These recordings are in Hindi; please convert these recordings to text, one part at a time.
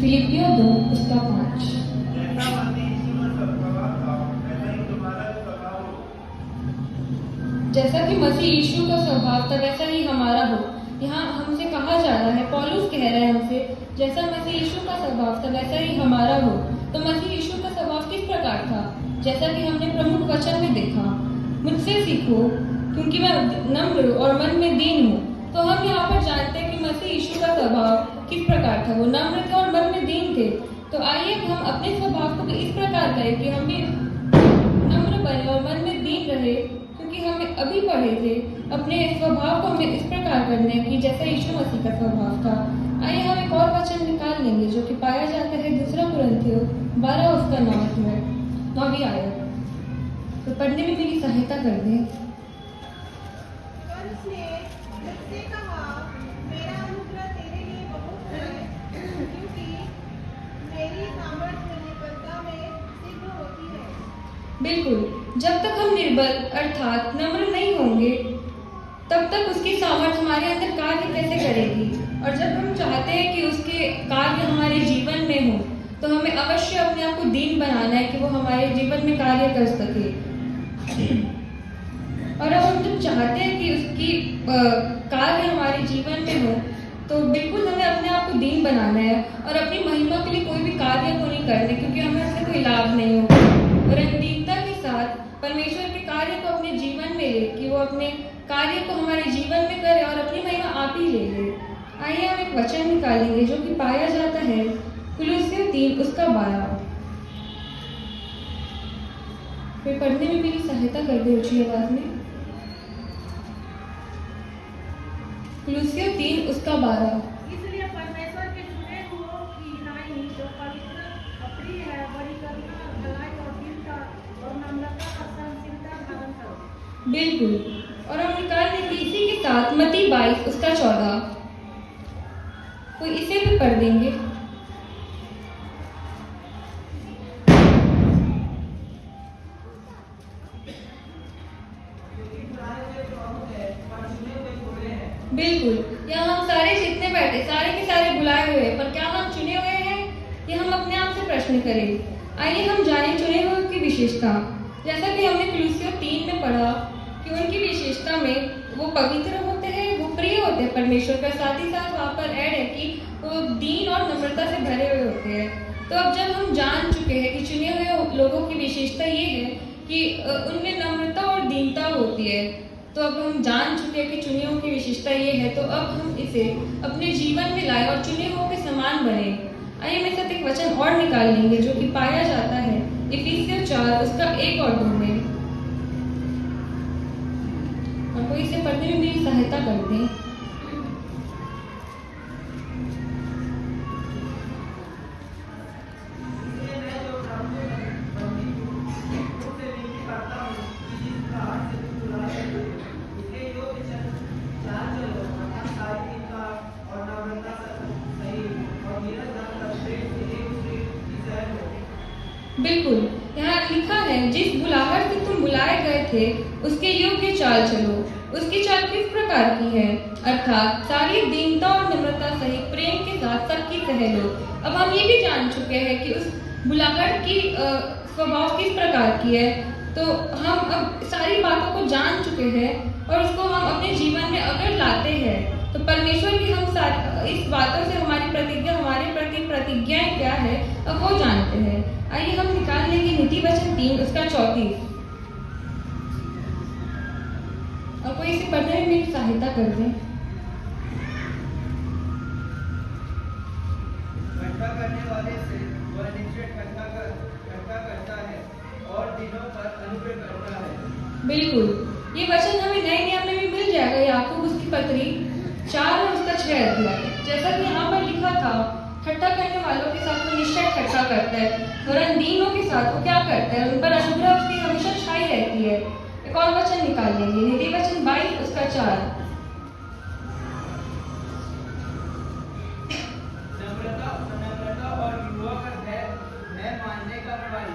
फिलिपियों 2 उसका 5। जैसा कि मसीह यीशु का स्वभाव था वैसा ही हमारा हो। यहाँ हमसे कहा जा रहा है, पौलुस कह रहे हैं हमसे, जैसा मसीह यीशु का स्वभाव था वैसा ही हमारा हो। तो मसीह यीशु का स्वभाव किस प्रकार था? जैसा कि हमने प्रमुख वचन में देखा, मुझसे सीखो क्योंकि मैं नम्र और मन में दीन हूँ। तो हम यहाँ पर जानते हैं कि मसीह यीशु का स्वभाव किस प्रकार था। वो नम्र थे और मन में दीन थे। तो आइए हम अपने स्वभाव को इस प्रकार करें कि हम भी नम्र बने और मन में दीन रहे, क्योंकि हमें अभी पढ़े थे अपने स्वभाव को हमें इस प्रकार करना है कि जैसा यीशु मसीह का स्वभाव था। आइए हम एक और वचन निकाल लेंगे जो कि पाया जाता है 2 कुरिन्थियों 12 उसका 9वीं आयत। तो पढ़ने में मेरी सहायता कर दें। बिल्कुल, जब तक हम निर्बल अर्थात नम्र नहीं होंगे तब तक उसकी सामर्थ हमारे अंदर कार्य कैसे करेगी। और जब हम चाहते हैं कि उसके कार्य हमारे जीवन में हो तो हमें अवश्य अपने आप को दीन बनाना है कि वो हमारे जीवन में कार्य कर सके। और अब हम जब चाहते हैं कि उसकी कार्य हमारे जीवन में हो तो बिल्कुल हमें अपने आप को दीन बनाना है और अपनी महिमा के लिए कोई भी कार्य को नहीं करने, क्योंकि हमें उससे कोई लाभ नहीं होगा। और दीनता के साथ परमेश्वर के कार्य को अपने जीवन में ले कि वो अपने कार्य को हमारे जीवन में करे और अपनी महिमा आप ही ले ले। आइए हम एक वचन निकालेंगे जो कि पाया जाता है कुलुस्सियों 3 उसका 12। फिर पढ़ने में मेरी सहायता कर दे ऊंची आवाज में। कुलुस्सियों 3 उसका 12। इसलिए परमेश्वर के चुने हुओं की हिनाई जो पवित्र अप्रिय है, बड़ी करुणा, भलाई और दीनता और नम्रता और सहनशीलता धारण करो। बिल्कुल। और हम निकाल लेंगे इसी के साथ मत्ती 22 उसका 14। कोई इसे भी पढ़ देंगे। बिल्कुल, यहाँ हम सारे जितने बैठे सारे के सारे बुलाए हुए हैं, पर क्या हम चुने हुए हैं? ये हम अपने आप से प्रश्न करें। आइए हम जाने चुने हुए की विशेषता। जैसा कि हमने कुलुस्सियों 3 में पढ़ा कि उनकी विशेषता में वो पवित्र होते हैं, वो प्रिय होते हैं परमेश्वर का, साथ ही साथ वहाँ पर ऐड है कि वो दीन और नम्रता से भरे हुए होते हैं। तो अब जब हम जान चुके हैं कि चुने हुए लोगों की विशेषता ये है कि उनमें नम्रता और दीनता होती है, तो अब हम जान चुके हैं कि चुने हुओं की विशेषता ये है, तो अब हम इसे अपने जीवन में लाए और चुने हुओं के समान बने। आइए मेरे साथ एक वचन और निकाल लेंगे जो कि पाया जाता है इफिसियों 4 उसका 1 और 2 में। और कोई इसे पढ़ने में मेरी सहायता कर दें। बिल्कुल, यहाँ लिखा है जिस बुलाहट से तुम बुलाए गए थे उसके योग्य चाल चलो। उसकी चाल किस प्रकार की है? अर्थात सारी दीनता और नम्रता सहित प्रेम के साथ सबकी सह लो। अब हम ये भी जान चुके हैं कि उस बुलाहट की स्वभाव किस प्रकार की है, तो हम अब सारी बातों को जान चुके हैं और उसको हम अपने जीवन में अगर लाते हैं तो परमेश्वर की हम इस बातों से हमारी प्रतिज्ञा, हमारे प्रति प्रतिज्ञाएं क्या है अब वो जानते हैं। आइए हम निकाल लेंगे नीति वचन 3 उसका 34। और कोई इसे पढ़ने में मेरी सहायता कर दें। इकट्ठा करने वाले से वह निश्चय इकट्ठा करता है और दिनों पर अनुग्रह करता है। बिल्कुल, ये वचन हमें नए नियम में भी मिल जाएगा। याकूब उसकी पत्री 4 और उसका 6 अध्याय। जैसा कि यहाँ पर लिखा था, ठट्ठा करने वालों के साथ वो निश्चय ठट्ठा करता है और दीनों के साथ वो क्या करता है, उन पर अनुग्रह उसकी हमेशा छाई रहती है। एक और वचन निकाल लेंगे नीति वचन 22 उसका 4। नम्रता और युवा का भय मानने का फल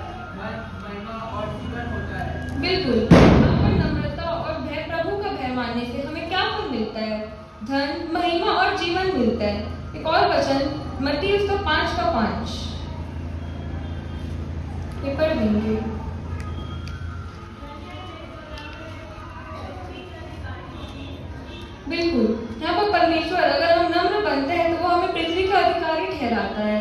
महिमा और जीवन होता है। बिल्कुल, यहाँ पर नम्रता और भय, प्रभु का भय मानने से हमें क्या फल मिलता है? धन, महिमा और जीवन मिलता है। एक और वचन मत्ती उसका 5:5 ये पढ़ देंगे। बिल्कुल, यहाँ पर परमेश्वर अगर हम नम्र बनते हैं तो वो हमें पृथ्वी का अधिकारी ठहराता है।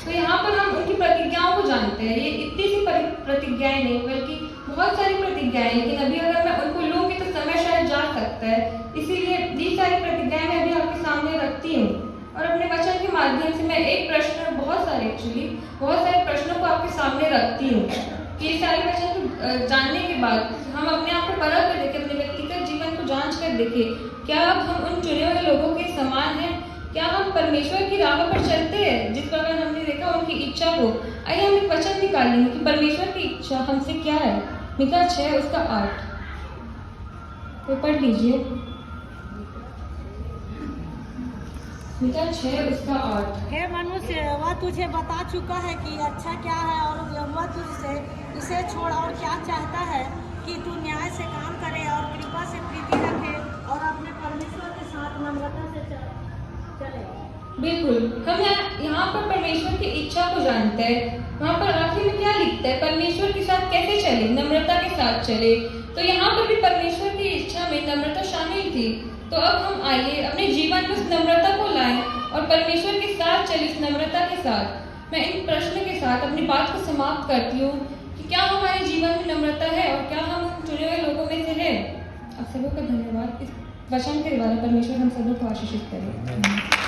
तो यहाँ पर हम उनकी प्रतिज्ञाओं को जानते हैं। ये इतनी सी प्रतिज्ञाएं नहीं बल्कि बहुत सारी प्रतिज्ञाएं, लेकिन अभी अगर मैं उनको लूँगी तो समय शायद जा सकता है, इसीलिए ये सारी प्रतिज्ञाएं मैं अभी आपके सामने रखती हूँ। और अपने वचन के माध्यम से मैं एक प्रश्न, बहुत सारे प्रश्नों को आपके सामने रखती हूँ कि ये सारे वचन जानने के बाद हम अपने आप को परख कर देखें, अपने व्यक्तिगत जीवन को जांच कर देखें, क्या अब हम उन चुने हुए लोगों के समान हैं? क्या हम परमेश्वर की राह पर चलते हैं जिस प्रकार हमने देखा उनकी इच्छा को? आइए हम एक वचन निकालेंगे कि परमेश्वर की इच्छा हमसे क्या है। मिका 6:8 तो पढ़ लीजिए। मिका 6:8 हे मनुष्य, वह तुझे बता चुका है कि अच्छा क्या है और वह तुझसे इसे छोड़ और क्या चाहता है कि तू न्याय से काम करे और कृपा से प्रीति रखे और अपने परमेश्वर के साथ नम्रता से चले। बिल्कुल, हम यहाँ पर परमेश्वर की इच्छा को जानते हैं। वहाँ पर आखिर में क्या लिखता है? परमेश्वर के साथ कैसे चले? नम्रता के साथ चले। तो यहाँ पर भी परमेश्वर की इच्छा में नम्रता शामिल थी। तो अब हम आइए अपने जीवन में उस नम्रता को लाएं और परमेश्वर के साथ चले इस नम्रता के साथ। मैं इन प्रश्न के साथ अपनी बात को समाप्त करती हूँ कि क्या हमारे जीवन में नम्रता है और क्या हम उन चुने हुए लोगों में से हैं? आप सबों का धन्यवाद। इस वचन के द्वारा परमेश्वर हम सबों को आशीषित करें।